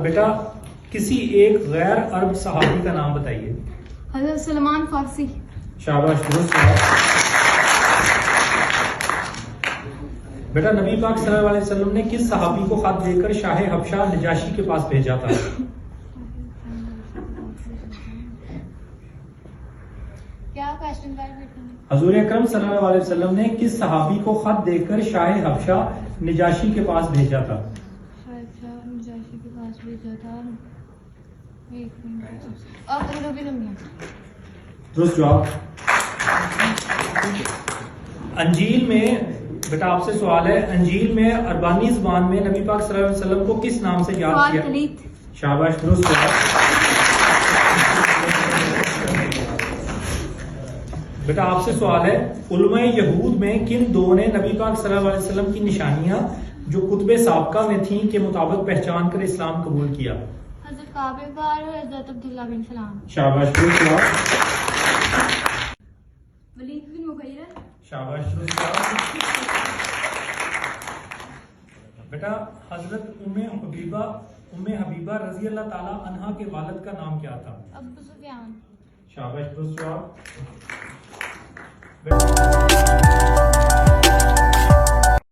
بیٹا کسی ایک غیر عرب صحابی کا نام بتائیے. حضرت سلمان فارسی. شاباش درست جواب. بیٹا نبی پاک صلی اللہ علیہ وسلم نے کس صحابی کو خط دے کر شاہ حبشہ نجاشی کے پاس بھیجا تھا؟ حضور اکرم صلی اللہ علیہ وسلم نے کس صحابی کو خط دے کر شاہ حبشہ نجاشی کے پاس بھیجا تھا؟ نجاشی کے پاس بھیجا تھا. درست جواب. انجیل میں بیٹا آپ سے سوال ہے، انجیل میں عربانی زبان میں نبی پاک صلی اللہ علیہ وسلم کو کس نام سے یاد کیا؟ شاباش درست جواب. بیٹا آپ سے سوال ہے، علماء یہود میں کن دو نے نبی پاک صلی اللہ علیہ وسلم کی نشانیاں جو کتب سابقہ میں تھیں کے مطابق پہچان کر اسلام قبول کیا؟ حضرت کعب بار اور حضرت عبداللہ بن سلام. شاباش درست جواب. ولید بن مغیرہ. شاباش درست جواب. بیٹا حضرت ام حبیبہ رضی اللہ تعالی عنہا کے والد کا نام کیا تھا؟ ابو سفیان. شاباش درست جواب.